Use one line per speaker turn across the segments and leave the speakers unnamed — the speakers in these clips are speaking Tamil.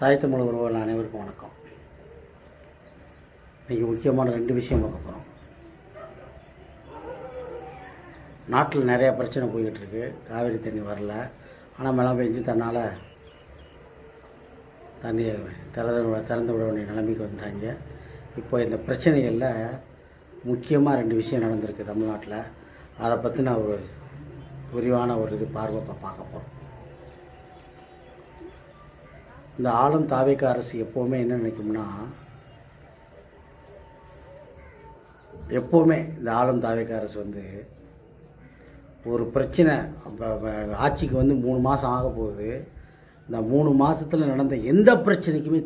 தாய் தமிழ் உறவுகள் அனைவருக்கும் வணக்கம். இன்றைக்கி முக்கியமான 2 விஷயம் பார்க்க போகிறோம். நாட்டில் நிறையா பிரச்சனை போய்கிட்டுருக்கு. காவிரி தண்ணி வரல, ஆனால் மழை பெஞ்சு தன்னால் தண்ணியை திறந்து விட வேண்டிய நிலைமைக்கு வந்துட்டாங்க. இப்போ இந்த பிரச்சனைகளில் முக்கியமாக 2 விஷயம் நடந்திருக்கு தமிழ்நாட்டில். அதை பற்றி நான் ஒரு விரிவான ஒரு பார்வை பார்க்க போகிறோம். இந்த ஆளும் தாவேக அரசு எப்போவுமே என்ன நினைக்கும்னா, எப்போவுமே இந்த ஆளும் தாவேக அரசு ஒரு பிரச்சனை ஆட்சிக்கு 3 மாதம் ஆக போகுது. இந்த 3 மாதத்தில் நடந்த எந்த பிரச்சனைக்குமே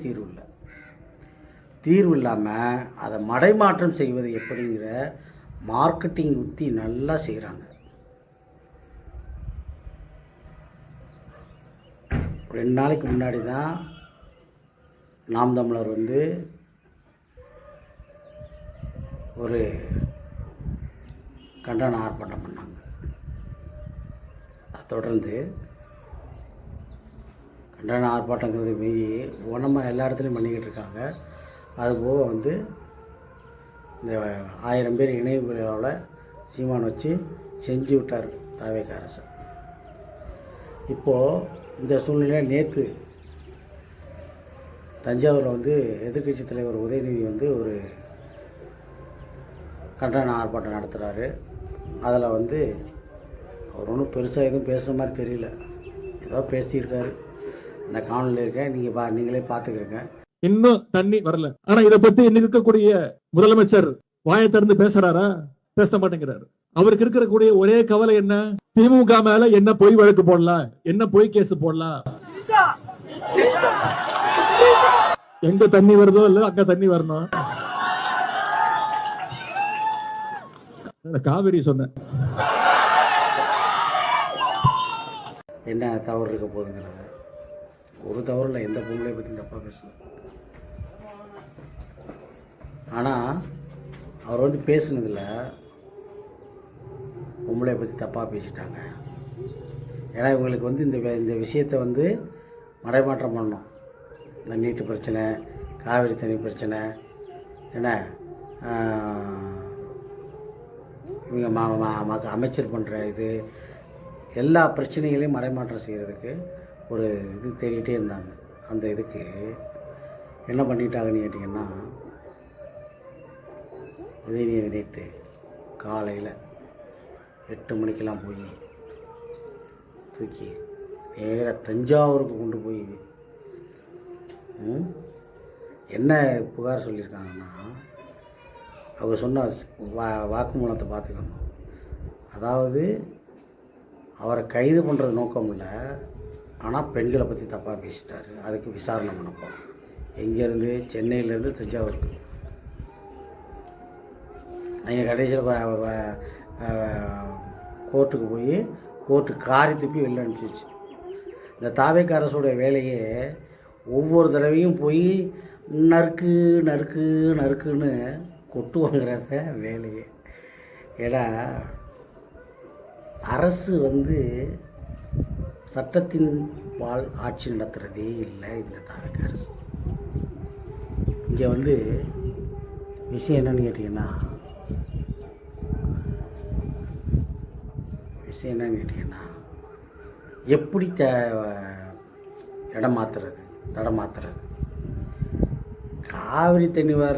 தீர்வு இல்லாமல் அதை மடைமாற்றம் செய்வது எப்படிங்கிற மார்க்கெட்டிங் உத்தி நல்லா செய்கிறாங்க. 2 நாளைக்கு முன்னாடி தான் நாம் தமிழர் ஒரு கண்டன ஆர்ப்பாட்டம் பண்ணாங்க. அதை தொடர்ந்து கண்டன ஆர்ப்பாட்டங்கிறது மீறி ஒன்றமாக எல்லா இடத்துலையும் பண்ணிக்கிட்டு இருக்காங்க. அதுபோக இந்த 1000 பேர் இணைவு விழாவில் சீமான் வச்சு செஞ்சு விட்டார் தாவேக அரசு. இப்போது இந்த சூழ்நிலையில் நேற்று தஞ்சாவூரில் எதிர்க்கட்சி தலைவர் உதயநிதி ஒரு கண்டன ஆர்ப்பாட்டம் நடத்துகிறாரு. அதில் அவர் ஒன்றும் பெருசாக எதுவும் பேசுகிற மாதிரி தெரியல, ஏதோ பேசியிருக்காரு. இந்த காணொலியில் இருக்கேன், நீங்களே பார்த்துக்கிறீங்க.
இன்னும் தண்ணி வரல. ஆனா இதை பத்தி இன்னைக்கு இருக்கக்கூடிய முதலமைச்சர் வாயை திறந்து பேசுறாரா? பேச மாட்டேங்கிறாரு. அவருக்கு இருக்கக்கூடிய ஒரே கவலை என்ன? திமுக மேல என்ன பொய் வழக்கு போடலாம், என்ன பொய் கேஸ் போடலாம். எங்க தண்ணி வருதோ இல்ல அங்க தண்ணி வரணும். காவிரி சொன்ன
என்ன தவறு இருக்க போகுதுங்கிறத ஒரு தவறு இல்லை. எந்த பொங்கலை பற்றி தப்பாக பேசல. ஆனால் அவர் பேசுனதில் பொம்பளை பற்றி தப்பாக பேசிட்டாங்க. ஏன்னா இவங்களுக்கு இந்த விஷயத்தை மறைமாற்றம் பண்ணணும். இந்த நீட்டு பிரச்சனை, காவிரி தண்ணி பிரச்சனை, என்ன இவங்க அமைச்சர் பண்ணுற எல்லா பிரச்சனைகளையும் மறைமாற்றம் செய்கிறதுக்கு ஒரு தேடிகிட்டே இருந்தாங்க. அந்த இதுக்கு என்ன பண்ணிட்டாங்கன்னு கேட்டிங்கன்னா, உதயநிதி நேற்று காலையில் 8 மணிக்கெல்லாம் போய் தூக்கி நேராக தஞ்சாவூருக்கு கொண்டு போய் என்ன புகார் சொல்லியிருக்காங்கன்னா, அவங்க சொன்ன வாக்குமூலத்தை பார்த்துக்கணும். அதாவது அவரை கைது பண்ணுறது நோக்கம் இல்லை, ஆனால் பெண்களை பற்றி தப்பாக பேசிட்டார். அதுக்கு விசாரணை பண்ண போகிறோம். எங்கேருந்து? சென்னையிலேருந்து தஞ்சாவூருக்கு. அவங்க கடைசியில் கோர்ட்டுக்கு போய் கோர்ட்டு காரி துப்பி வெளில அனுப்பிச்சிச்சு. இந்த தாவேக அரசுடைய வேலையே ஒவ்வொரு தடவையும் போய் நறுக்குன்னு கொட்டு வாங்குறத வேலையே. ஏன்னா அரசு சட்டத்தின் பால் ஆட்சி நடத்துகிறதே இல்லை இந்த தாவேக அரசு. இங்கே விஷயம் என்னன்னு கேட்டிங்கன்னா, எப்படி இடம் மாற்றுறது, தடம் மாற்றுறது. காவிரி தண்ணி வர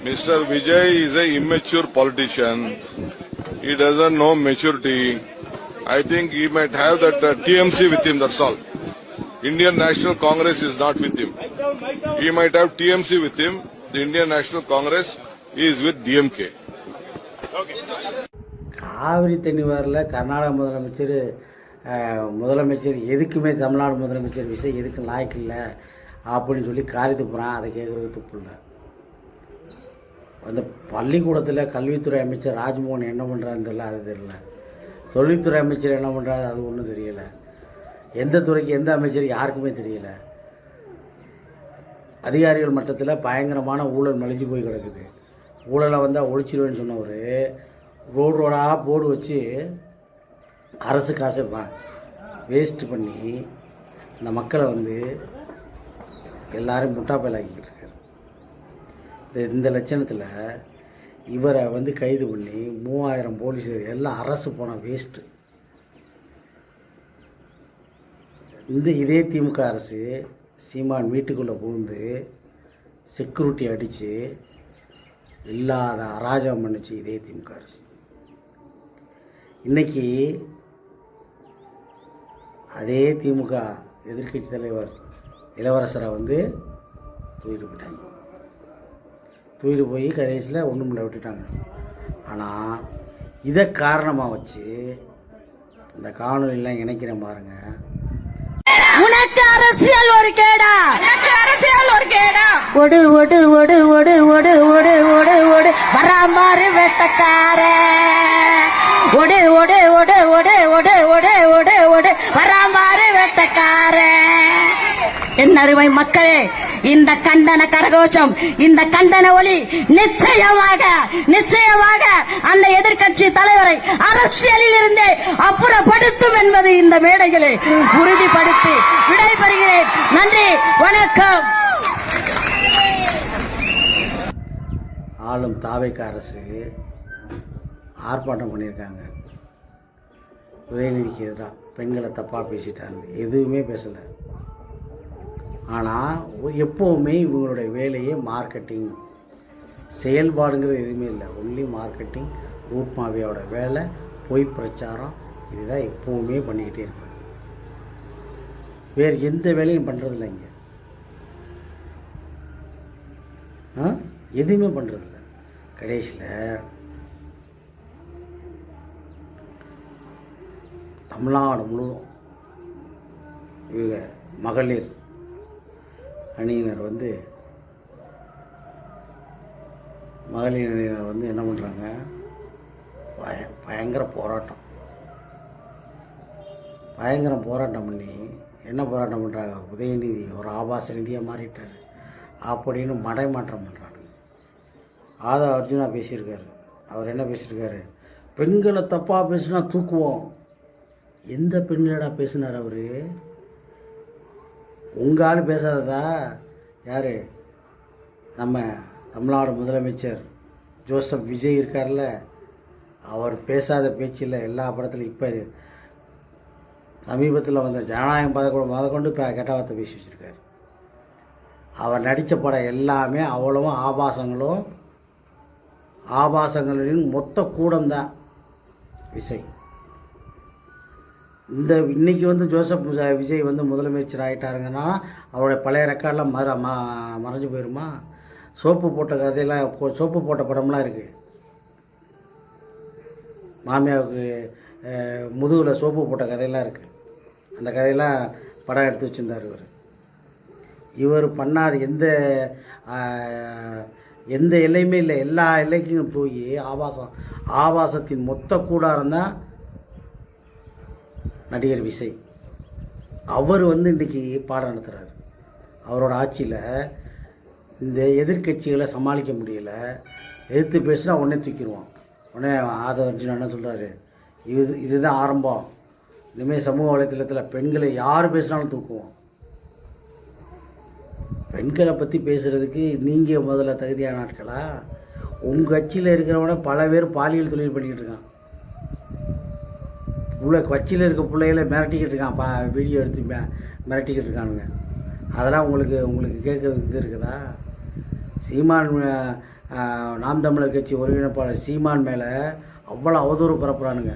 Mr. Vijay is an immature politician. He doesn't know maturity. I think he might have that TMC with him, that's all. Indian National Congress is not with him. He might have TMC with him. The Indian National Congress is with DMK.
Kaveri தண்ணி வரல. கர்நாடக முதலமைச்சர் எதுக்குமே தமிழ்நாடு முதலமைச்சர் விஷயம் எதுக்கு லாய்க்கு இல்லை அப்படின்னு சொல்லி காரி துப்புறான். அதை கேட்குறது துப்பு இல்லை. அந்த பள்ளிக்கூடத்தில் கல்வித்துறை அமைச்சர் ராஜ்மோகன் என்ன பண்ணுறான்னு தெரியல, அது தெரியல. தொழில்துறை அமைச்சர் என்ன பண்ணுறாரு, அது ஒன்றும் தெரியலை. எந்த துறைக்கு எந்த அமைச்சர் யாருக்குமே தெரியலை. அதிகாரிகள் மட்டத்தில் பயங்கரமான ஊழல் மலிஞ்சு போய் கிடக்குது. ஊழலை ஒழிச்சிடுவேன்னு சொன்னவர் ரோடாக போர்டு வச்சு அரசு காசை வேஸ்ட்டு பண்ணி இந்த மக்களை எல்லாரும் முட்டாப்பையிலாக்கிட்டு இருக்காரு. இந்த லட்சணத்தில் இவரை வந்து கைது பண்ணி 3000 போலீஸ் எல்லாம் அரசு போன வேஸ்ட்டு. இதே திமுக அரசு சீமான் வீட்டுக்குள்ளே புகுந்து செக்யூரிட்டி அடித்து இல்லாத அராஜகம் பண்ணிச்சு இதே திமுக அரசு. இன்றைக்கி அதே திமுக எதிர்க்கட்சி தலைவர் இளவரசரை வந்து தூக்கிட்டு போயிட்டாங்க. தூக்கிட்டு போய் கடைசியில் ஒன்றுமில்ல விட்டுட்டாங்க. ஆனால் இதை காரணமாக வச்சு இந்த காணொலியெல்லாம் இணைக்கிறேன் பாருங்கள்.
உனக்கு அரசியல் ஒரு கேடா, எனக்கு அரசியல் ஒரு கேடா. ஒடு ஒடு ஒடு ஒடு ஒடு ஒடு ஒடு ஒடு வராமாறு வெட்டக்கார. ஒடு ஒடு ஒடு ஒடு ஒடு ஒடு ஒடு ஒடு வராமாறு வெட்டக்கார. என் அருமை மக்களே, இந்த கண்டன கரகோஷம், இந்த கண்டன ஒலி நிச்சயமாக நிச்சயமாக அந்த எதிர்க்கட்சி தலைவரை அரசியலில் இருந்தே அப்புறப்படுத்தும் என்பது இந்த மேடைகளை உறுதிப்படுத்தி விடைபெறுகிறேன். நன்றி, வணக்கம்.
ஆளும் தாவேக அரசு ஆர்ப்பாட்டம் பண்ணியிருக்காங்க. உதயநிதிக்கு எதிராக பெண்களை தப்பாக பேசிட்டாங்க. எதுவுமே பேசலை. ஆனால் எப்போவுமே இவங்களுடைய வேலையே மார்க்கெட்டிங், செயல்பாடுங்கிறது எதுவுமே இல்லை. ஒன்லி மார்க்கெட்டிங், ரூட் மாஃபியாவோட வேலை, பொய் பிரச்சாரம், இதுதான் எப்போவுமே பண்ணிக்கிட்டே இருக்காங்க. வேறு எந்த வேலையும் பண்ணுறதில்ல. இங்கே எதுவுமே பண்ணுறதில்ல. கடைசியில் தமிழ்நாடு முழுவதும் இவங்க மகளிர் அணியினர் வந்து என்ன பண்ணுறாங்க, பயங்கர போராட்டம் பண்ணி என்ன போராட்டம் பண்ணுறாங்க, உதயநிதி ஒரு ஆபாச நிதியாக மாறிட்டார் அப்படின்னு மடைமாற்றம் பண்ணுறாங்க. ஆதா அர்ஜுனா பேசியிருக்காரு. அவர் என்ன பேசியிருக்காரு, பெண்களை தப்பாக பேசுனா தூக்குவோம். எந்த பெண்களடா பேசினார் அவர்? உங்கள் ஆள் பேசாததா? யார்? நம்ம தமிழ்நாடு முதலமைச்சர் ஜோசப் விஜய் இருக்கார்ல, அவர் பேசாத பேச்சில் எல்லா படத்துலையும் இப்போ சமீபத்தில் வந்த ஜனநாயகம் முதற்கொண்டு இப்போ கெட்ட வார்த்தை பேசி வச்சுருக்காரு. அவர் நடித்த படம் எல்லாமே அவ்வளவும் ஆபாசங்களின் மொத்த கூடம்தான் விஜய். இன்றைக்கி வந்து ஜோசப் விஜய் வந்து முதலமைச்சர் ஆகிட்டாருங்கன்னா அவருடைய பழைய ரெக்கார்டெலாம் மறைஞ்சு போயிடுமா? சோப்பு போட்ட படம்லாம் இருக்குது. மாமியாவுக்கு முதுகில் சோப்பு போட்ட கதையெல்லாம் இருக்குது. அந்த கதையெல்லாம் படம் எடுத்து வச்சுருந்தார் இவர் பண்ணாத எந்த எல்லையுமே இல்லை. எல்லா எல்லைக்கும் போய் ஆபாசத்தின் மொத்த கூடாரம் தான் நடிகர் விஜய். அவர் வந்து இன்றைக்கி பாடம் நடத்துகிறார். அவரோட ஆட்சியில் இந்த எதிர்க்கட்சிகளை சமாளிக்க முடியல. எதிர்த்து பேசுனா உடனே தூக்கிடுவான். உடனே ஆதவ அர்ஜுனா என்ன சொல்கிறாரு, இதுதான் ஆரம்பம். இனிமேல் சமூக வலைத்தளத்தில் பெண்களை யார் பேசினாலும் தூக்குவோம். பெண்களை பற்றி பேசுகிறதுக்கு நீங்கள் முதல்ல தகுதியான ஆட்களா? உங்கள் கட்சியில் இருக்கிறவன பல பேர் பாலியல் தொழில் பண்ணிக்கிட்டு இருக்கான். கட்சியில் இருக்க பிள்ளைகளை மிரட்டிக்கிட்டு இருக்கான். வீடியோ எடுத்து மிரட்டிக்கிட்டு இருக்கானுங்க. அதெல்லாம் உங்களுக்கு கேட்குறதுக்கு இது இருக்குதா? சீமான் நாம் தமிழர் கட்சி ஒருங்கிணைப்பாளர் சீமான் மேலே அவ்வளோ அவதூறு பரப்புறானுங்க.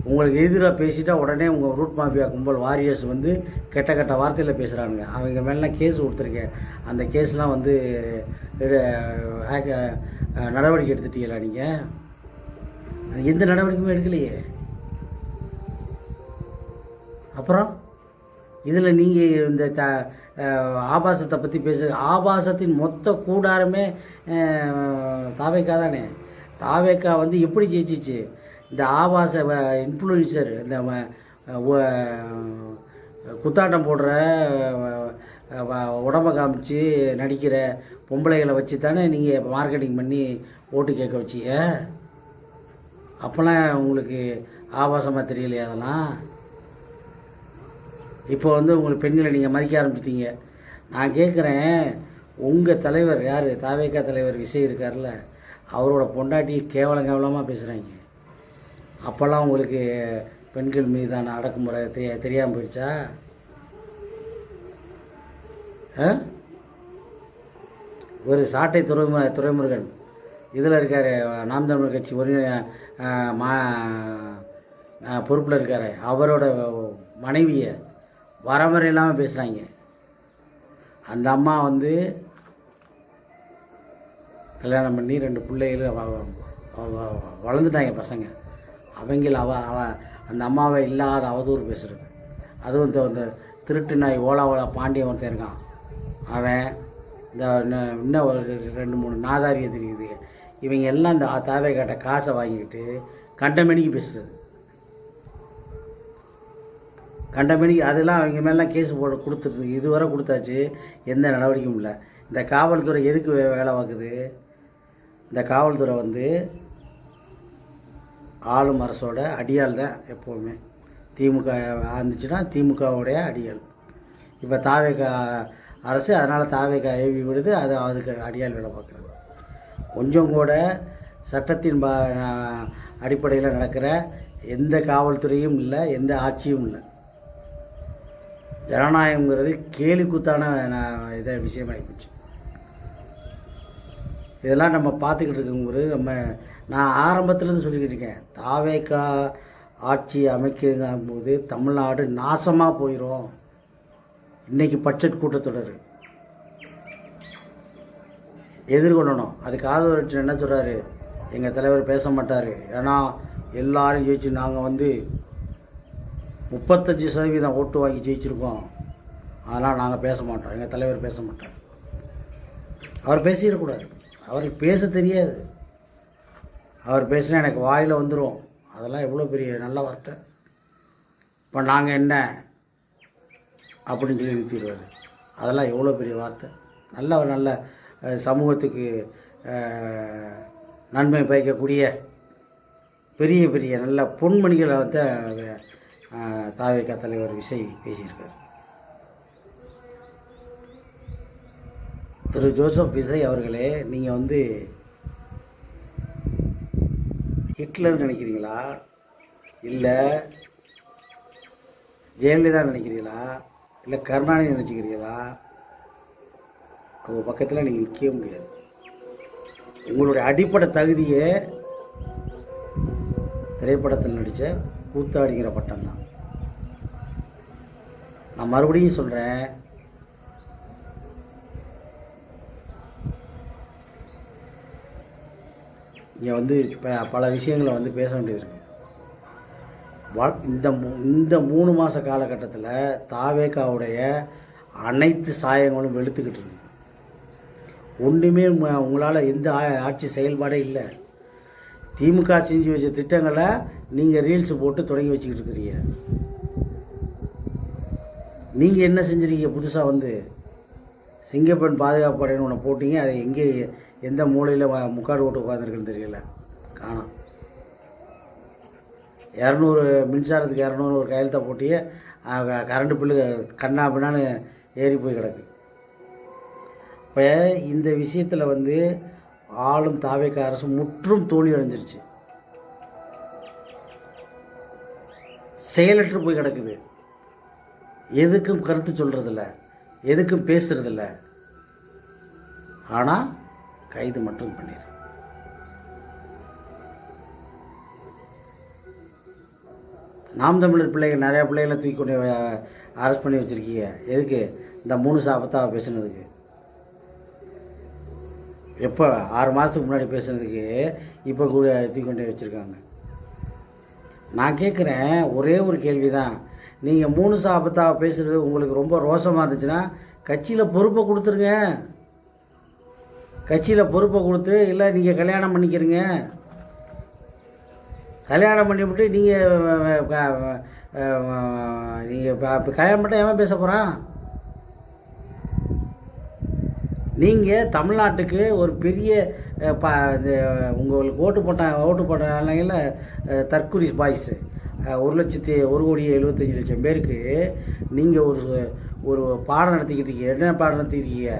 உங்களுக்கு எதிராக பேசிட்டா உடனே உங்கள் ரூட் மாஃபியா கும்பல் வாரியர்ஸ் வந்து கெட்ட வார்த்தையில் பேசுகிறானுங்க. அவங்க மேலாம் கேஸ் கொடுத்துருக்கேன். அந்த கேஸ்லாம் வந்து நடவடிக்கை எடுத்துட்டீங்களா நீங்கள்? எந்த நடவடிக்கையுமே எடுக்கலையே. அப்புறம் இதில் நீங்கள் இந்த ஆபாசத்தை பற்றி ஆபாசத்தின் மொத்த கூடாரமே தாவேக்கா தானே. தாவேக்கா வந்து எப்படி ஜெயிச்சிச்சு? இந்த ஆபாச இன்ஃப்ளூயன்சர், இந்த குத்தாட்டம் போடுற, உடம்பை காமிச்சு நடிக்கிற பொம்பளைகளை வச்சு தானே நீங்கள் மார்க்கெட்டிங் பண்ணி ஓட்டு கேட்க வச்சிங்க. அப்போலாம் உங்களுக்கு ஆபாசமாக தெரியலையா? அதெல்லாம் இப்போ வந்து உங்களுக்கு பெண்களை நீங்கள் மதிக்க ஆரம்பிச்சிட்டீங்க. நான் கேட்குறேன், உங்கள் தலைவர் யார், தாவேகா தலைவர் விஜய் இருக்கார்ல, அவரோட பொண்டாட்டி கேவலமாக பேசுகிறாங்க. அப்போல்லாம் உங்களுக்கு பெண்கள் மீதான அடக்குமுறை தெரியாமல் போயிடுச்சா? ஒரு சாட்டை துரைமுருகன் இதில் இருக்கார், நாம் தமிழர் கட்சி ஒரு பொறுப்பில் இருக்கார், அவரோட மனைவியை வரமுறை இல்லாமல் பேசுகிறாங்க. அந்த அம்மா வந்து கல்யாணம் பண்ணி 2 பிள்ளைகள் வளர்ந்துட்டாங்க பசங்க. அவங்கள அந்த அம்மாவை இல்லாத அவதூறு பேசுகிறது. அதுவும் இந்த திருட்டு நாய் ஓலா பாண்டியன் ஒருத்தன் இருக்கான், அவன் இன்னும் ஒரு 2-3 நாதாரியை தெரியுது. இவங்க எல்லாம் இந்த தாவேகாட்ட காசை வாங்கிக்கிட்டு கண்டமணிக்கு பேசுகிறது. கண்டமணிக்கு அதெல்லாம் அவங்க மேலாம் கேஸ் போட கொடுத்துருக்கு. இதுவரை கொடுத்தாச்சு, எந்த நடவடிக்கையும் இல்லை. இந்த காவல்துறை எதுக்கு வேலை பார்க்குது? இந்த காவல்துறை வந்து ஆளும் அரசோட அடியால் தான் எப்போவுமே. திமுக இருந்துச்சுன்னா திமுகவுடைய அடியால். இப்போ தாவேகா அரசு, அதனால் தாவேகா ஏவி விடுது, அதுக்கு அடியால் வேலை பார்க்குறது. கொஞ்சம் கூட சட்டத்தின் அடிப்படையில் நடக்கிற எந்த காவல்துறையும் இல்லை, எந்த ஆட்சியும் இல்லை. ஜனநாயகங்கிறது கேலிக்கூத்தான விஷயமாகிப்போச்சு. இதெல்லாம் நம்ம பார்த்துக்கிட்டு இருக்கும்போது நான் ஆரம்பத்துலேருந்து சொல்லிக்கிட்டு இருக்கேன், தாவேகா ஆட்சி அமைக்கும் போது தமிழ்நாடு நாசமாக போயிடும். இன்றைக்கி பட்ஜெட் கூட்டத்தொடர் எதிர்கொள்ளணும். அதுக்கு ஆதரவு என்ன சொல்கிறாரு, எங்கள் தலைவர் பேச மாட்டார், ஏன்னா எல்லாரும் ஜெயிச்சு நாங்கள் வந்து 35% ஓட்டு வாங்கி ஜெயிச்சிருக்கோம், அதனால் நாங்கள் பேச மாட்டோம், எங்கள் தலைவர் பேச மாட்டார். அவர் பேசிடக்கூடாது, அவருக்கு பேச தெரியாது. அவர் பேசினா எனக்கு வாயில் வந்துடும். அதெல்லாம் எவ்வளோ பெரிய நல்ல வார்த்தை. இப்போ நாங்கள் என்ன அப்படின்னு சொல்லி நிறுத்திடுவார். அதெல்லாம் எவ்வளோ பெரிய வார்த்தை. நல்ல சமூகத்துக்கு நன்மை பயக்கக்கூடிய பெரிய பெரிய நல்ல பொன்மணிகளை வந்து தாவேகா தலைவர் விஜய் பேசியிருக்கார். திரு ஜோசப் விஜய் அவர்களே, நீங்கள் வந்து ஹிட்லர் நினைக்கிறீங்களா, இல்லை ஜெயலலிதா நினைக்கிறீங்களா, இல்லை கருணாநிதி நினச்சிக்கிறீங்களா? அவங்க பக்கத்தில் நீங்கள் நிற்கவே முடியாது. உங்களுடைய அடிப்படை தகுதியே திரைப்படத்தில் நடித்த கூத்தாடிங்கிற பட்டம்தான். நான் மறுபடியும் சொல்கிறேன், இங்கே வந்து பல விஷயங்களை வந்து பேச வேண்டியது இருக்குது. இந்த 3 மாத காலகட்டத்தில் தாவேகாவுடைய அனைத்து சாயங்களும் வெளுத்துக்கிட்டு இருக்கு. ஒன்றுமே உங்களால் எந்த ஆட்சி செயல்பாடே இல்லை. திமுக செஞ்சு வச்ச திட்டங்களை நீங்கள் ரீல்ஸ் போட்டு தொடங்கி வச்சுக்கிட்டு இருக்கிறீங்க. நீங்கள் என்ன செஞ்சுருக்கீங்க? புதுசாக வந்து சிங்கப்பெண் பாதுகாப்பு படையினு ஒன்று போட்டிங்க, அதை எங்கே எந்த மூலையில் முக்காடு ஓட்டு உட்காந்துருக்குன்னு தெரியல, காணோம். 200 மின்சாரத்துக்கு 200 ஒரு கையெழுத்தை போட்டியே, கரண்ட் பில்லு கண்ணா பின்னான்னு ஏறி போய் கிடக்கு. இப்போ இந்த விஷயத்தில் வந்து ஆளும் தாவேகா அரசு முற்றும் தோல்வி அடைஞ்சிருச்சு, செயலற்று போய் கிடக்குது. எதுக்கும் கருத்து சொல்கிறதில்ல, எதுக்கும் பேசுறதில்ல, ஆனால் கைது மட்டும் பண்ணிடுறேன். நாம் தமிழர் பிள்ளைகள் நிறையா பிள்ளைகளை தூக்கி கொண்டு அரெஸ்ட் பண்ணி வச்சுருக்கீங்க. எதுக்கு? இந்த 3 சாபத்தாக பேசுனதுக்கு. எப்போ 6 மாதத்துக்கு முன்னாடி பேசுனதுக்கு இப்போ கூட தூக்கி கொண்டு வச்சுருக்காங்க. நான் கேட்குறேன், ஒரே ஒரு கேள்வி தான். நீங்கள் 3 சாபத்தாக பேசுகிறது உங்களுக்கு ரொம்ப ரோசமாக இருந்துச்சுன்னா கட்சியில் பொறுப்பை கொடுத்துருங்க. கட்சியில் பொறுப்பை கொடுத்து, இல்லை நீங்கள் கல்யாணம் பண்ணிக்கிறீங்க, கல்யாணம் பண்ணிவிட்டு நீங்கள் கல்யாணம் பண்ணால் ஏன் பேச போகிறான்? நீங்கள் தமிழ்நாட்டுக்கு ஒரு பெரிய உங்களுக்கு ஓட்டு போட்டாங்கல்ல தற்குறி பாய்ஸு, 1,75,00,000 பேருக்கு நீங்கள் ஒரு பாடம் நடத்திக்கிட்டு இருக்கீங்க. என்ன பாடம் நடத்திக்கிட்டீங்க?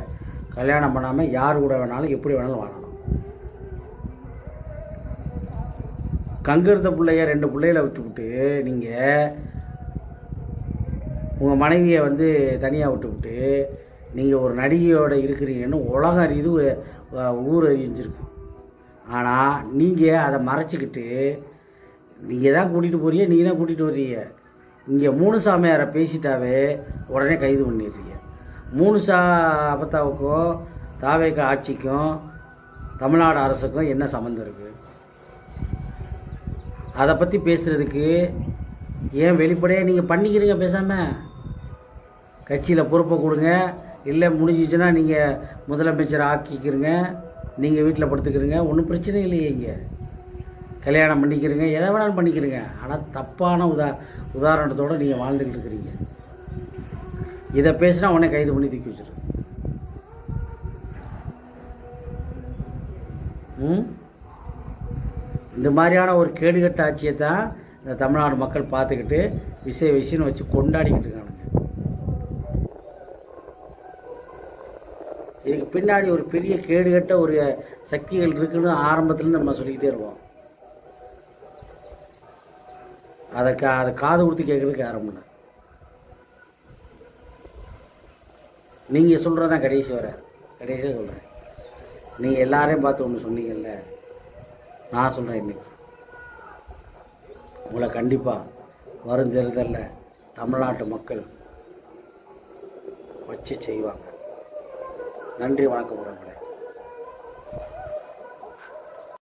கல்யாணம் பண்ணாமல் யார் கூட வேணாலும் எப்படி வேணாலும் வாழணும். கங்கிருந்த பிள்ளைய 2 பிள்ளைகளை விட்டுவிட்டு நீங்கள் உங்கள் மனைவியை வந்து தனியாக விட்டுவிட்டு நீங்கள் ஒரு நடிகையோடு இருக்கிறீங்கன்னு உலகம் அறியுது, ஊர் அறிஞ்சிருக்கு. ஆனால் நீங்கள் அதை மறைச்சிக்கிட்டு நீங்கள் தான் கூட்டிகிட்டு போறீங்க, நீங்கள் தான் கூட்டிகிட்டு வர்றீங்க. இங்கே 3 சாமியாரை பேசிட்டாவே உடனே கைது பண்ணிடுறீங்க. 3 அபத்தாவுக்கும் தாவேக ஆட்சிக்கும் தமிழ்நாடு அரசுக்கும் என்ன சம்மந்தம் இருக்குது? அதை பற்றி பேசுகிறதுக்கு ஏன் வெளிப்படையாக நீங்கள் பண்ணிக்கிறீங்க? பேசாமல் கட்சியில் பொறுப்பை கொடுங்க, இல்லை முடிஞ்சிச்சுன்னா நீங்கள் முதலமைச்சரை ஆக்கிக்கிறங்க, நீங்கள் வீட்டில் படுத்துக்கிறீங்க, ஒன்றும் பிரச்சனை இல்லையே. இங்கே கல்யாணம் பண்ணிக்கிறீங்க, எதை வேணாலும் பண்ணிக்கிறீங்க. ஆனால் தப்பான உதாரணத்தோடு நீங்கள் வாழ்ந்துக்கிட்டு இருக்கிறீங்க. இதை பேசினா உடனே கைது பண்ணி தூக்கி வச்சிரு. இந்த மாதிரியான ஒரு கேடுகட்ட ஆட்சியை தான் இந்த தமிழ்நாடு மக்கள் பார்த்துக்கிட்டு விஷயம்னு வச்சு கொண்டாடிக்கிட்டு இருக்கானுங்க. இதுக்கு பின்னாடி ஒரு பெரிய கேடுகட்ட ஒரு சக்திகள் இருக்குன்னு ஆரம்பத்துலேருந்து நம்ம சொல்லிக்கிட்டே இருப்போம். அதை காது கொடுத்து கேட்குறதுக்கு யாரும் இல்லை. நீங்கள் சொல்கிறதான் கடைசியாக சொல்கிறேன். நீங்கள் எல்லாரையும் பார்த்து ஒன்று சொன்னீங்கல்ல, நான் சொல்கிறேன் இன்னைக்கு உங்களை கண்டிப்பாக வரும் தேர்தலில் தமிழ்நாட்டு மக்கள் வச்சு செய்வாங்க. நன்றி, வணக்கம்.